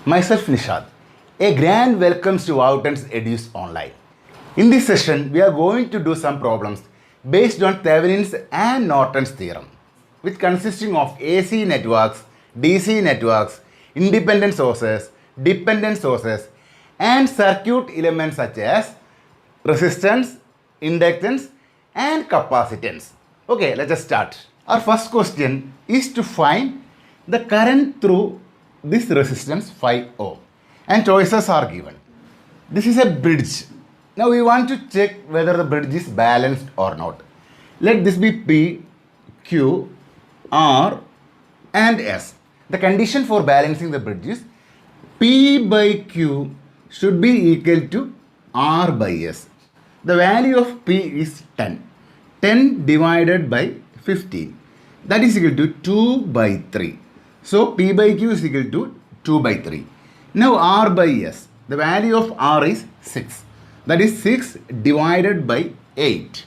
Myself Nishad. A grand welcomes to Woutons Edu's Online. In this session, we are going to do some problems based on Thevenin's and Norton's theorem, which consisting of AC networks, DC networks, independent sources, dependent sources, and circuit elements such as resistance, inductance, and capacitance. Okay, let us start. Our first question is to find the current through this resistance 5 ohm, and choices are given. This is a bridge. Now we want to check whether the bridge is balanced or not. Let this be P, Q, R and S. The condition for balancing the bridge is P by Q should be equal to R by S. The value of P is 10. 10 divided by 15. That is equal to 2 by 3. So P by Q is equal to 2 by 3. Now R by S. The value of R is 6. That is 6 divided by 8.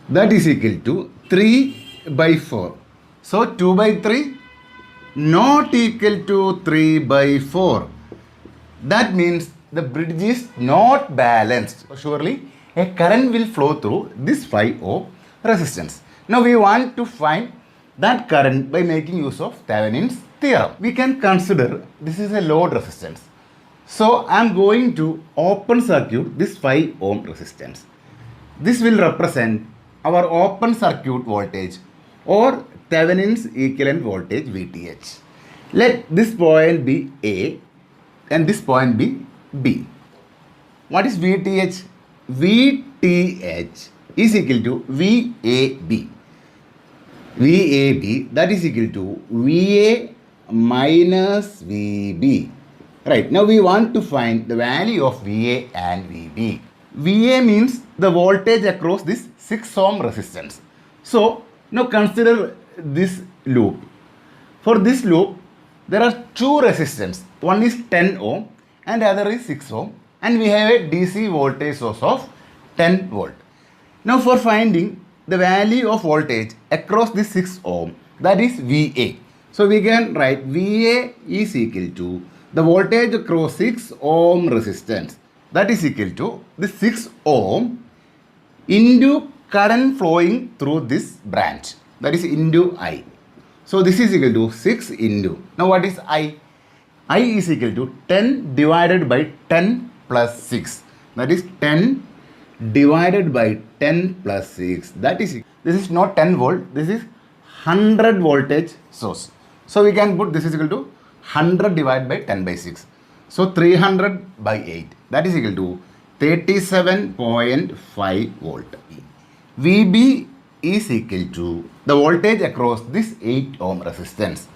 That is equal to 3 by 4. So 2 by 3 not equal to 3 by 4. That means the bridge is not balanced. Surely a current will flow through this 5 ohm resistance. Now we want to find that current by making use of Thevenin's theorem. We can consider this is a load resistance. So I am going to open circuit this 5 ohm resistance. This will represent our open circuit voltage or Thevenin's equivalent voltage VTH. Let this point be A and this point be B. What is VTH? VTH is equal to VAB. VAB, that is equal to VA minus VB. Right, now we want to find the value of VA and VB. VA means the voltage across this 6 ohm resistance. So, now consider this loop. For this loop, there are two resistors. One is 10 ohm and the other is 6 ohm. And we have a DC voltage source of 10 volt. Now for finding the value of voltage across this 6 ohm, that is VA. So we can write VA is equal to the voltage across 6 ohm resistance. That is equal to the 6 ohm into current flowing through this branch. That is into I. So this is equal to 6 into. Now what is I? I is equal to 10 divided by 10 plus 6. That is 10 divided by 10 plus 6. That is, this is not 10 volt. This is 100 voltage source. So we can put this is equal to 100 divided by 10 by 6. So 300 by 8. That is equal to 37.5 volt. VB is equal to the voltage across this 8 ohm resistance.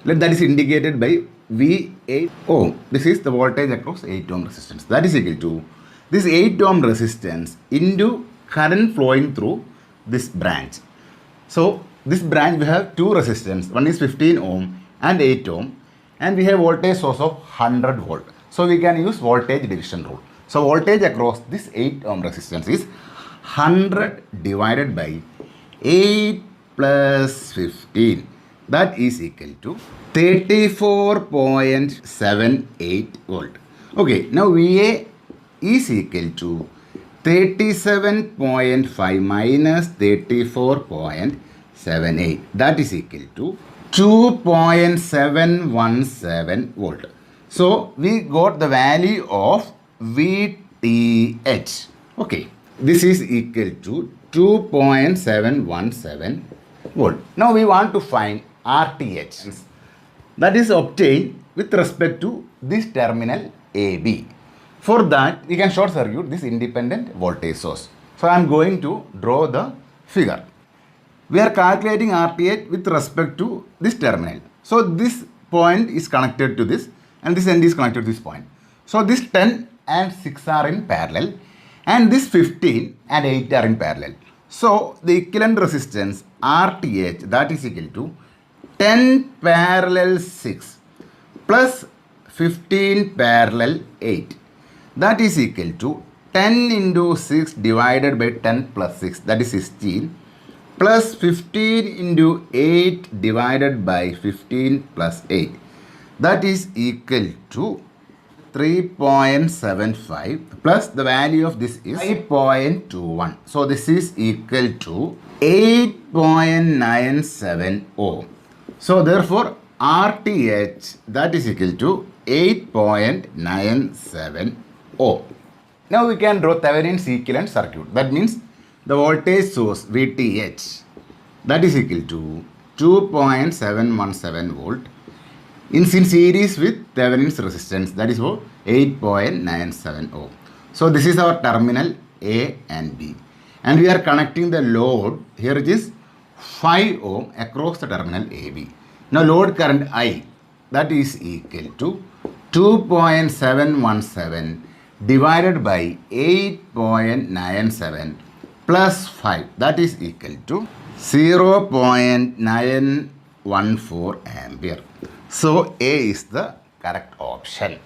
That is indicated by V8 ohm. This is the voltage across 8 ohm resistance. That is equal to this 8 ohm resistance into current flowing through this branch. So this branch we have two resistance. One is 15 ohm and 8 ohm. And we have voltage source of 100 volt. So we can use voltage division rule. So voltage across this 8 ohm resistance is 100 divided by 8 plus 15. That is equal to 34.78 volt. Okay, now VA is equal to 37.5 minus 34.78. That is equal to 2.717 volt. So we got the value of VTH. Okay, this is equal to 2.717 volt. Now we want to find RTH. That is obtained with respect to this terminal AB. For that, we can short circuit this independent voltage source. So I am going to draw the figure. We are calculating RTH with respect to this terminal. So this point is connected to this and this end is connected to this point. So this 10 and 6 are in parallel and this 15 and 8 are in parallel. So the equivalent resistance RTH, that is equal to 10 parallel 6 plus 15 parallel 8. That is equal to 10 into 6 divided by 10 plus 6, that is 16, plus 15 into 8 divided by 15 plus 8, that is equal to 3.75 plus the value of this is 5.21. So this is equal to 8.97 ohm. So therefore RTH that is equal to 8.97 ohm. Now we can draw Thevenin's equivalent circuit. That means the voltage source VTH that is equal to 2.717 volt in series with Thevenin's resistance, that is 8.97 ohm. So this is our terminal A and B, and we are connecting the load. Here it is 5 ohm across the terminal AB. Now load current I that is equal to 2.717 divided by 8.97 plus 5, that is equal to 0.914 ampere. So A is the correct option.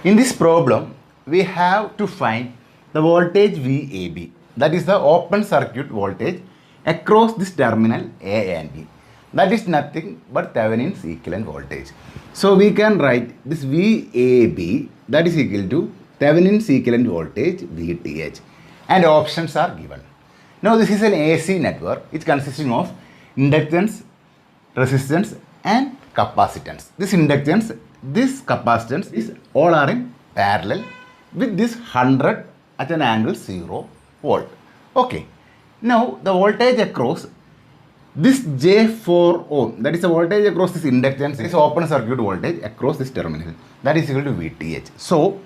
In this problem, we have to find the voltage VAB, that is the open circuit voltage across this terminal A and B. That is nothing but Thevenin's equivalent voltage. So we can write this VAB that is equal to Thevenin's equivalent voltage VTH, and options are given. Now this is an AC network. It's consisting of inductance, resistance and capacitance. This inductance, this capacitance is all are in parallel with this 100 at an angle 0 volt. Okay. Now the voltage across this J4 ohm, that is the voltage across this inductance, is open circuit voltage across this terminal, that is equal to VTH. So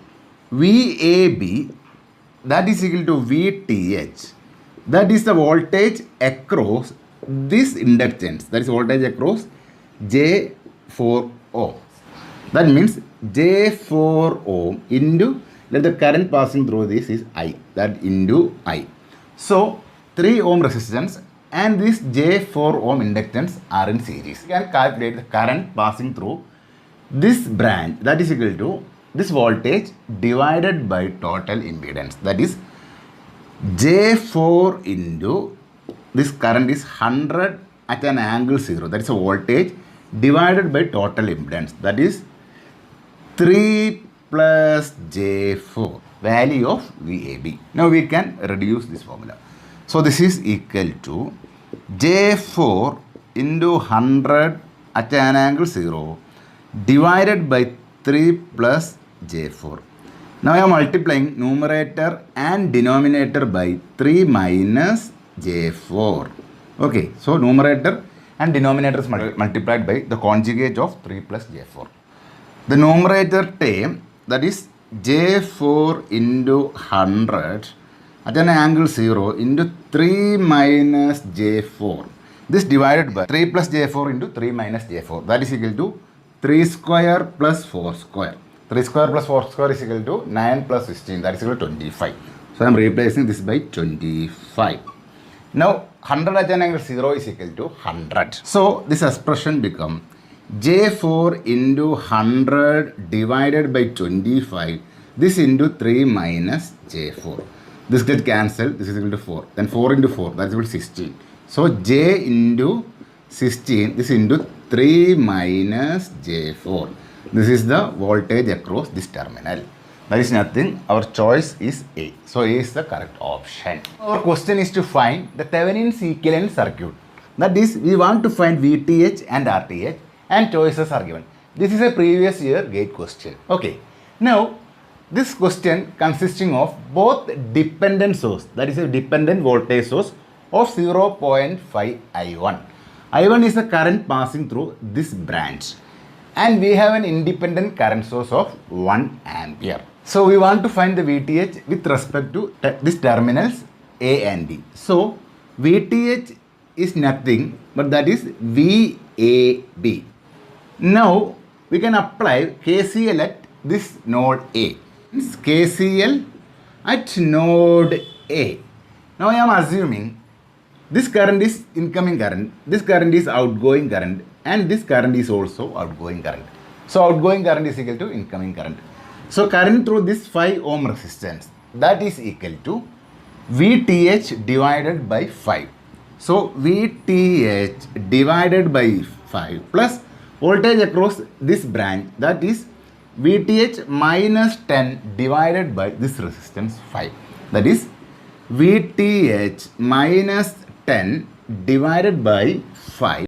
VAB that is equal to VTH, that is the voltage across this inductance, that is voltage across J4 ohm. That means J4 ohm into, let the current passing through this is I, that into I. So 3 ohm resistance and this J4 ohm inductance are in series. You can calculate the current passing through this branch, that is equal to this voltage divided by total impedance, that is J4 into this current is 100 at an angle 0, that is a voltage divided by total impedance, that is 3 plus J4, value of VAB. Now we can reduce this formula. So this is equal to J4 into 100 at an angle 0 divided by 3 plus J4. Now I am multiplying numerator and denominator by 3 minus J4. Okay, so numerator and denominator is multiplied by the conjugate of 3 plus J4. The numerator term, that is J4 into 100 at an angle 0 into 3 minus J4. This divided by 3 plus J4 into 3 minus J4. That is equal to 3 square plus 4 square. 3 square plus 4 square is equal to 9 plus 16. That is equal to 25. So I am replacing this by 25. Now 100 at an angle 0 is equal to 100. So this expression becomes J4 into 100 divided by 25. This into 3 minus J4. This gets cancelled. This is equal to 4. Then 4 into 4. That is equal to 16. So J into 16. This into 3 minus J4. This is the voltage across this terminal. That is nothing. Our choice is A. So A is the correct option. Our question is to find the Thevenin's equivalent circuit. That is, we want to find VTH and RTH, and choices are given. This is a previous year gate question. Okay. Now, this question consisting of both dependent source, that is a dependent voltage source of 0.5 I1. I1 is the current passing through this branch. And we have an independent current source of 1 ampere. So we want to find the VTH with respect to these terminals A and B. So VTH is nothing but that is VAB. Now we can apply KCL at this node A. It's KCL at node A. Now I am assuming this current is incoming current, this current is outgoing current, and this current is also outgoing current. So outgoing current is equal to incoming current. So current through this 5 ohm resistance, that is equal to VTH divided by 5. So VTH divided by 5 plus voltage across this branch, that is VTH minus 10 divided by this resistance 5. That is VTH minus 10 divided by 5.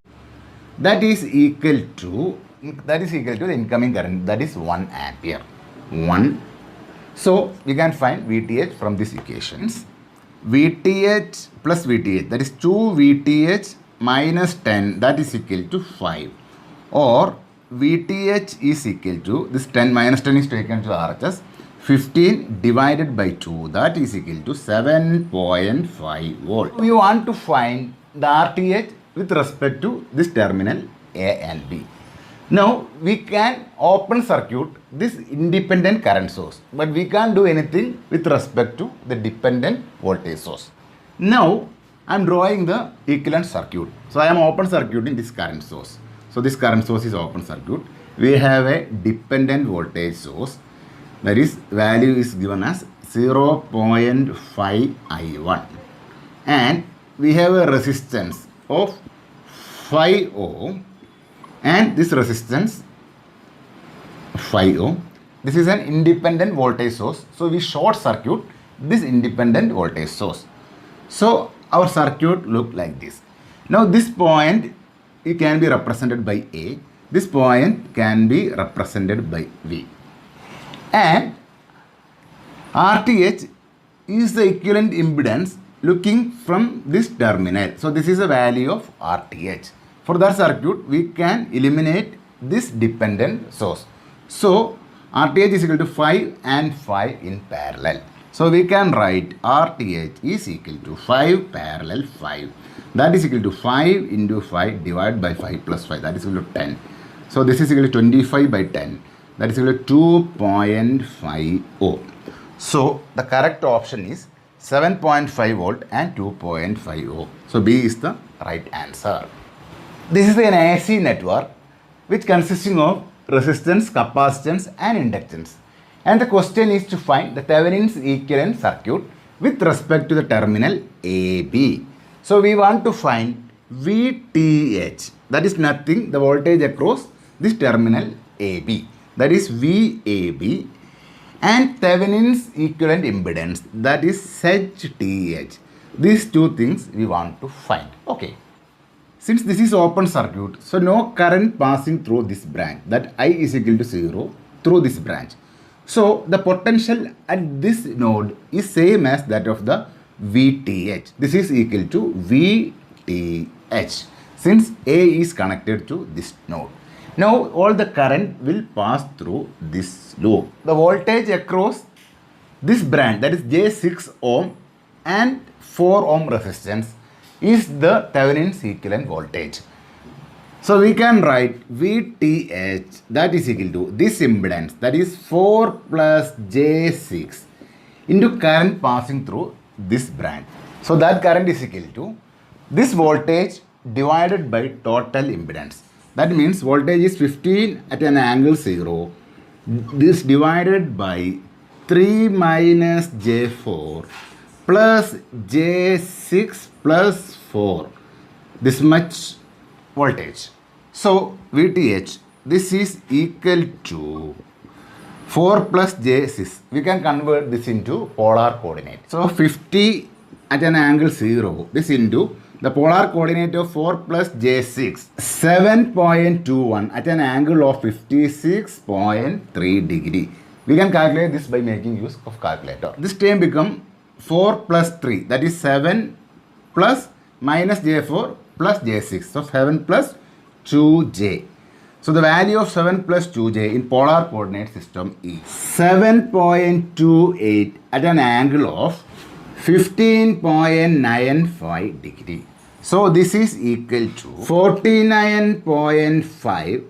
That is equal to the incoming current, that is 1 ampere. 1. So we can find VTH from these equations. VTH plus VTH, that is 2 VTH minus 10, that is equal to 5. Or VTH is equal to, this 10 minus 10 is taken to RHS, 15 divided by 2, that is equal to 7.5 volt. We want to find the RTH with respect to this terminal A and B. Now we can open circuit this independent current source, but we can't do anything with respect to the dependent voltage source. Now I am drawing the equivalent circuit. So I am open circuiting this current source. So this current source is open circuit. We have a dependent voltage source, that is value is given as 0.5 I1, and we have a resistance of 5 ohm, and this resistance 5 ohm. This is an independent voltage source, so we short circuit this independent voltage source. So our circuit look like this. Now this point, it can be represented by A, this point can be represented by V, and RTH is the equivalent impedance looking from this terminal. So this is the value of RTH. For that circuit, we can eliminate this dependent source. So RTH is equal to 5 and 5 in parallel. So we can write RTH is equal to 5 parallel 5. That is equal to 5 into 5 divided by 5 plus 5. That is equal to 10. So this is equal to 25 by 10. That is equal to 2.5 ohm. So the correct option is 7.5 volt and 2.5 ohm. So B is the right answer. This is an AC network which consisting of resistance, capacitance and inductance. And the question is to find the Thevenin's equivalent circuit with respect to the terminal AB. So we want to find VTH, that is nothing, the voltage across this terminal AB, that is VAB, and Thevenin's equivalent impedance, that is ZTH. These two things we want to find. Okay. Since this is open circuit, so no current passing through this branch, that I is equal to 0 through this branch. So the potential at this node is same as that of the VTH. This is equal to VTH since A is connected to this node. Now all the current will pass through this loop. The voltage across this branch, that is J6 ohm and 4 ohm resistance, is the Thevenin's equivalent voltage. So we can write VTH, that is equal to this impedance, that is 4 plus J6 into current passing through this branch. So that current is equal to this voltage divided by total impedance. That means voltage is 15 at an angle 0. This divided by 3 minus J4 plus J6 plus 4. This much voltage. So VTH, this is equal to 4 plus J6. We can convert this into polar coordinate. So 50 at an angle 0. This into the polar coordinate of 4 plus J6. 7.21 at an angle of 56.3 degree. We can calculate this by making use of calculator. This term become 4 plus 3. That is 7 plus minus J4 plus J6. So 7 plus 2J. So the value of 7 plus 2J in polar coordinate system is 7.28 at an angle of 15.95 degree. So this is equal to 49.5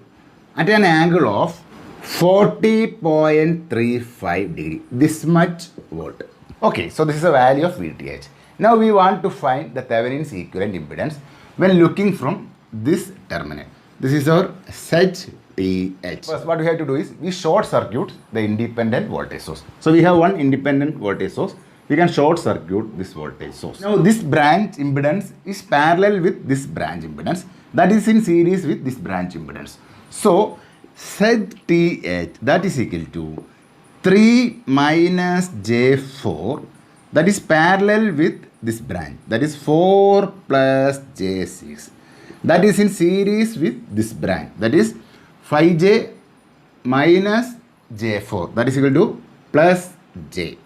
at an angle of 40.35 degree. This much volt. Okay, so this is the value of VTH. Now we want to find the Thevenin's equivalent impedance when looking from this terminal. This is our ZTH. First, what we have to do is we short circuit the independent voltage source. So we have one independent voltage source. We can short circuit this voltage source. Now this branch impedance is parallel with this branch impedance, that is in series with this branch impedance. So ZTH that is equal to 3 minus J4 that is parallel with this branch, that is 4 plus J6 that is in series with this branch, that is 5J minus J4 that is equal to plus J.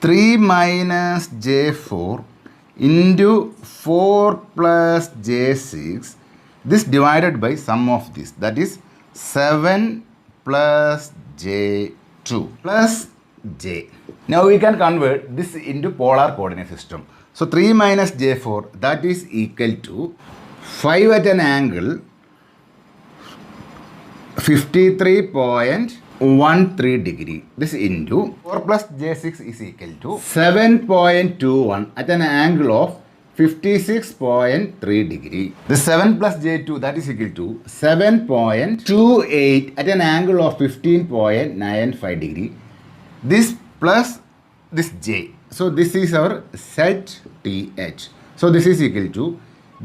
3 minus J4 into 4 plus J6, this divided by sum of this, that is 7 plus J2 plus J. Now we can convert this into polar coordinate system. So 3 minus J4 that is equal to 5 at an angle 53.13 degree. This into 4 plus J6 is equal to 7.21 at an angle of 56.3 degree. The 7 plus J2 that is equal to 7.28 at an angle of 15.95 degree. This plus this J. So this is our ZTH. So this is equal to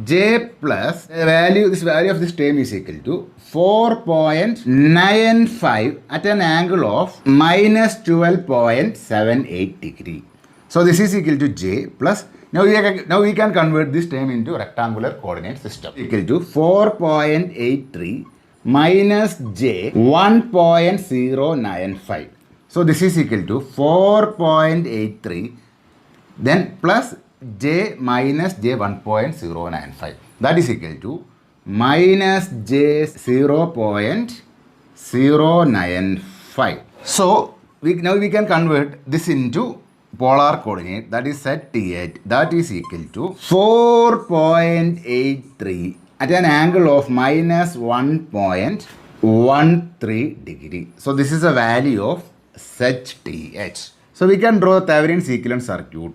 J plus this value of this term is equal to 4.95 at an angle of minus 12.78 degree. So this is equal to J plus, now we can convert this term into rectangular coordinate system, equal to 4.83 minus J 1.095. So this is equal to 4.83 then plus J minus J 1.095, that is equal to minus J 0.095. So now we can convert this into polar coordinate, that is ZTH that is equal to 4.83 at an angle of minus 1.13 degree. So this is a value of ZTH. So we can draw Thevenin's equivalent circuit.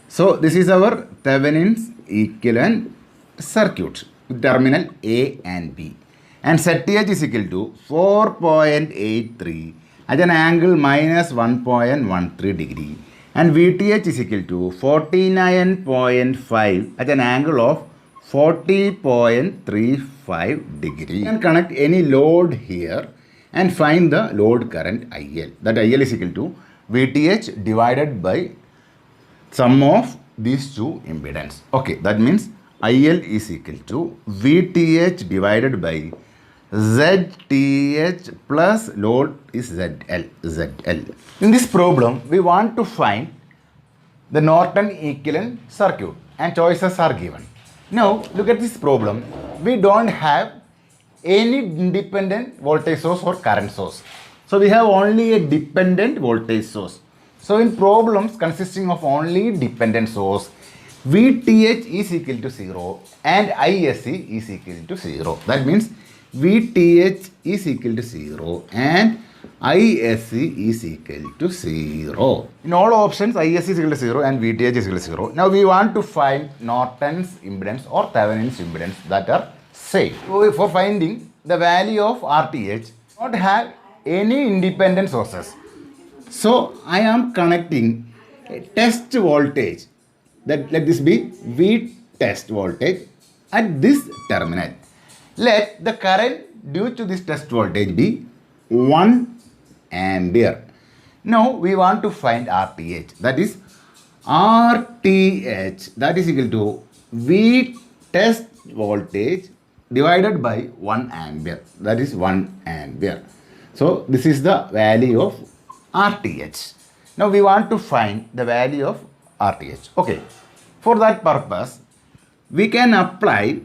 So this is our Thevenin's equivalent circuit with terminal A and B. And ZTH is equal to 4.83 at an angle minus 1.13 degree. And VTH is equal to 49.5 at an angle of 40.35 degree. You can connect any load here and find the load current IL. That IL is equal to VTH divided by sum of these two impedance. Okay, that means IL is equal to VTH divided by ZTH plus load is ZL. In this problem, we want to find the Norton equivalent circuit and choices are given. Now, look at this problem. We don't have any independent voltage source or current source. So, we have only a dependent voltage source. So, in problems consisting of only dependent source, VTH is equal to 0 and ISC is equal to 0. That means VTH is equal to 0 and ISC is equal to 0. In all options, ISC is equal to 0 and VTH is equal to 0. Now we want to find Norton's impedance or Thevenin's impedance that are same. So for finding the value of RTH, not have any independent sources. So I am connecting a test voltage, that let this be V test voltage at this terminal. Let the current due to this test voltage be 1 ampere. Now we want to find RTH, that is RTH that is equal to V test voltage divided by 1 ampere, that is 1 ampere. So this is the value of RTH. Now we want to find the value of RTH. Okay, for that purpose we can apply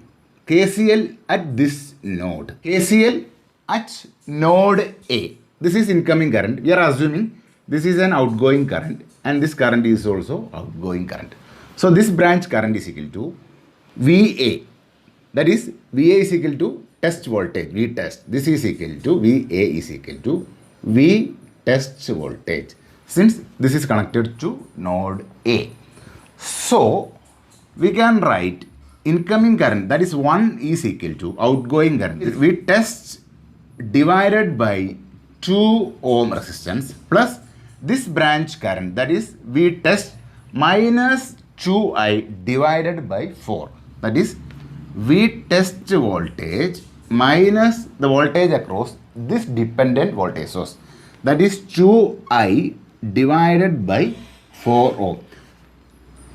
KCL at this node. KCL at node A. This is incoming current. We are assuming this is an outgoing current and this current is also outgoing current. So this branch current is equal to VA. That is VA is equal to test voltage, V test. This is equal to VA is equal to V test voltage, since this is connected to node A. So we can write incoming current, that is 1 is equal to outgoing current, V test divided by 2 ohm resistance plus this branch current, that is V test minus 2I divided by 4, that is V test voltage minus the voltage across this dependent voltage source. That is 2I divided by 4 ohm.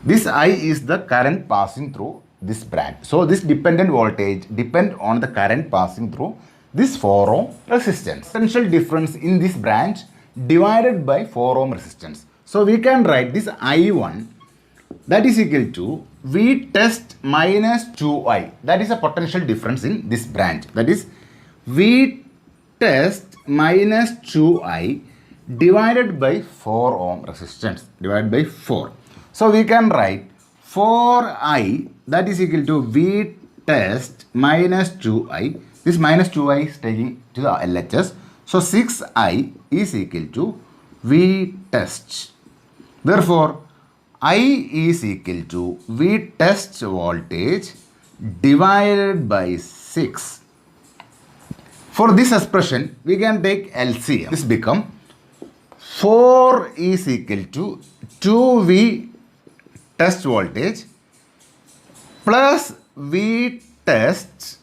This I is the current passing through this branch. So this dependent voltage depend on the current passing through this 4 ohm resistance. Potential difference in this branch divided by 4 ohm resistance. So we can write this I1, that is equal to V test minus 2I. That is a potential difference in this branch. That is V test minus 2I divided by 4 ohm resistance divided by 4. So we can write 4I, that is equal to V test minus 2I. This minus 2I is taking to the LHS. So 6I is equal to V test. Therefore, I is equal to V test voltage divided by 6. For this expression, we can take LCM. This become 4 is equal to 2V test voltage plus V test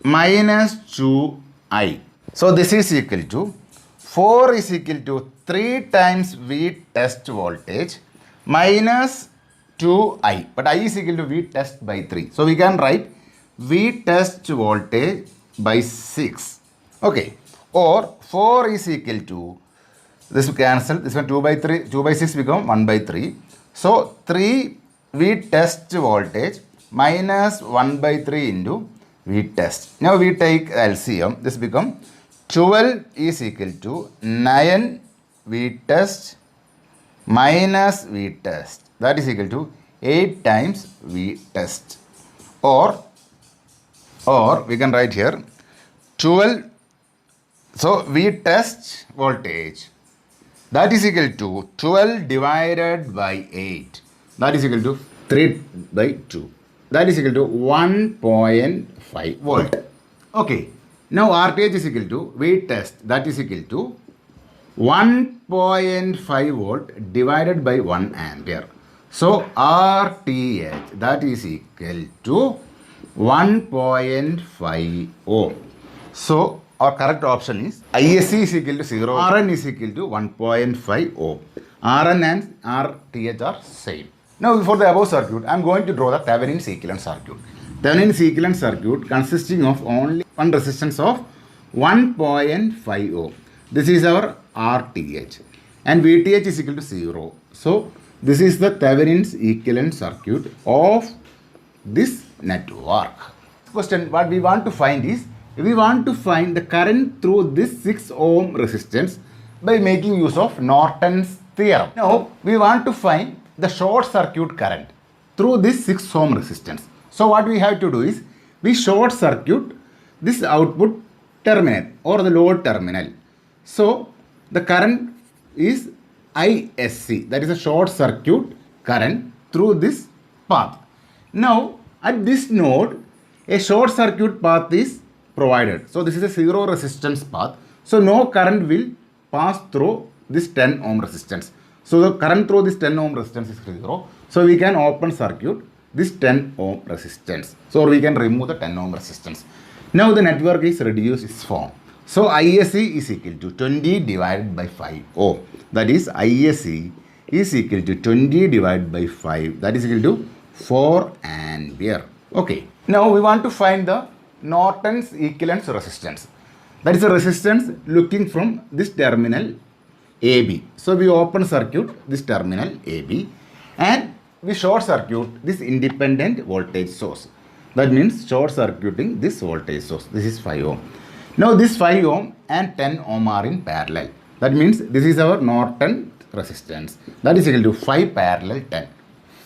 minus 2I. So this is equal to 4 is equal to 3 times V test voltage minus 2I. But I is equal to V test by 3. So we can write V test voltage by 6. Okay. Or 4 is equal to, this will cancel, this one 2 by 3, 2 by 6 become 1 by 3. So 3 V test voltage minus 1 by 3 into V test. Now we take LCM. This become 12 is equal to 9 V test minus V test. That is equal to 8 times V test. Or we can write here 12. So V test voltage, that is equal to 12 divided by 8. That is equal to 3 by 2. That is equal to 1.5 volt. Okay. Now RTH is equal to V test, that is equal to 1.5 volt divided by 1 ampere. So RTH, that is equal to 1.5 ohm. So our correct option is ISC is equal to 0, RN is equal to 1.5 ohm. RN and RTH are same. Now for the above circuit, I am going to draw the Thevenin's equivalent circuit. Thevenin's equivalent circuit consisting of only one resistance of 1.5 ohm. This is our RTH and VTH is equal to 0. So this is the Thevenin's equivalent circuit of this network. Question what we want to find is, we want to find the current through this 6 ohm resistance by making use of Norton's theorem. Now we want to find the short circuit current through this 6 ohm resistance. So what we have to do is, we short circuit this output terminal or the load terminal. So the current is ISC, that is a short circuit current through this path. Now at this node, a short circuit path is provided. So this is a 0 resistance path. So no current will pass through this 10 ohm resistance. So the current through this 10 ohm resistance is 0. So we can open circuit this 10 ohm resistance. So we can remove the 10 ohm resistance. Now the network is reduced its form. So ISC is equal to 20 divided by 5 ohm. That is ISC is equal to 20 divided by 5. That is equal to 4 ampere. Okay. Now we want to find the Norton's equivalent resistance. That is a resistance looking from this terminal AB. So we open circuit this terminal AB and we short circuit this independent voltage source. That means short circuiting this voltage source. This is 5 ohm. Now this 5 ohm and 10 ohm are in parallel. That means this is our Norton resistance. That is equal to 5 parallel 10.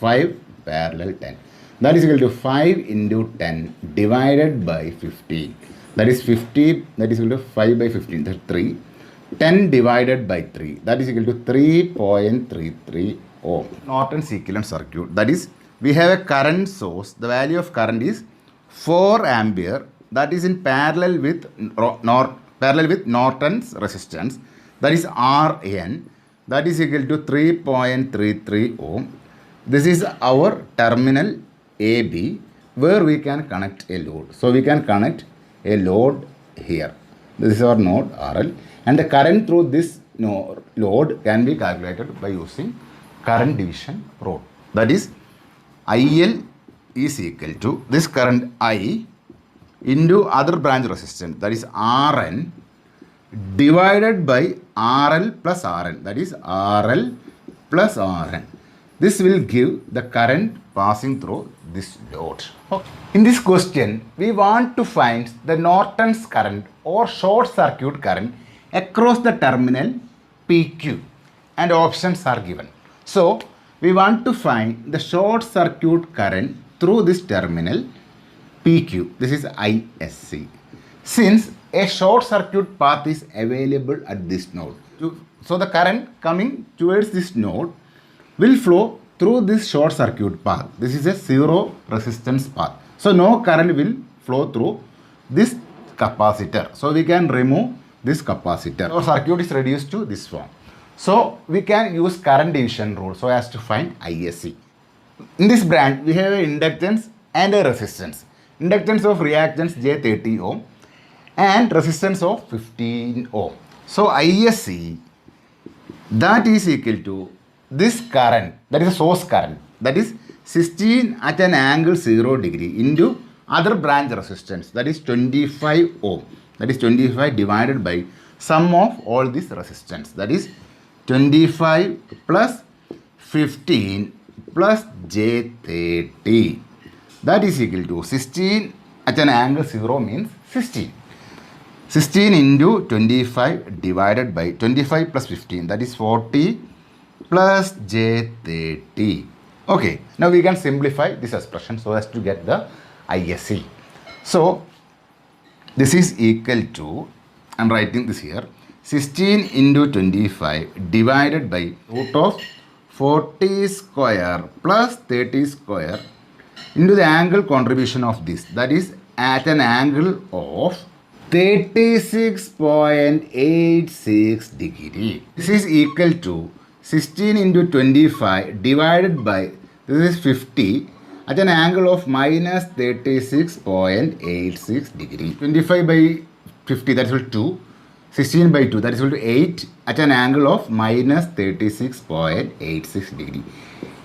5 parallel 10. That is equal to 5 into 10 divided by 15. That is 50. That is equal to 5 by 15. That's 3. 10 divided by 3. That is equal to 3.33 ohm. Norton's equivalent circuit. That is, we have a current source. The value of current is 4 ampere. That is in parallel with Norton's resistance. That is Rn. That is equal to 3.33 ohm. This is our terminal AB where we can connect a load. So we can connect a load here. This is our node RL, and the current through this load can be calculated by using current division rule. That is, IL is equal to this current I into other branch resistance, that is RN, divided by RL plus RN, that is RL plus RN. This will give the current passing through this load. In this question, we want to find the Norton's current or short circuit current across the terminal PQ, and options are given. So, we want to find the short circuit current through this terminal PQ. This is ISC. Since a short circuit path is available at this node, so the current coming towards this node will flow through this short circuit path. This is a zero resistance path. So no current will flow through this capacitor. So we can remove this capacitor. Our circuit is reduced to this form. So we can use current division rule so as to find ISC. In this branch, we have an inductance and a resistance. Inductance of reactance J30 ohm and resistance of 15 ohm. So ISC, that is equal to this current, that is a source current, that is 16 at an angle 0 degree into other branch resistance, that is 25 ohm. That is 25 divided by sum of all this resistance, that is 25 plus 15 plus J30. That is equal to 16 at an angle 0 means 16. 16 into 25 divided by 25 plus 15, that is 40 plus J30. Okay, now we can simplify this expression so as to get the ISC. So, this is equal to, I am writing this here, 16 into 25 divided by root of 40 square plus 30 square into the angle contribution of this, that is at an angle of 36.86 degree. This is equal to 16 into 25 divided by, this is 50 at an angle of minus 36.86 degree. 25 by 50, that is equal to 2. 16 by 2, that is equal to 8 at an angle of minus 36.86 degree.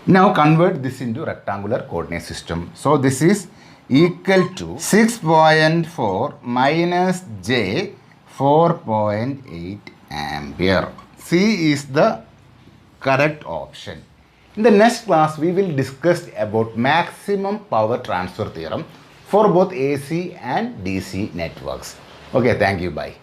Now convert this into rectangular coordinate system. So this is equal to 6.4 minus J 4.8 ampere. C is the correct option. In the next class, we will discuss about maximum power transfer theorem for both AC and DC networks. Okay, thank you. Bye.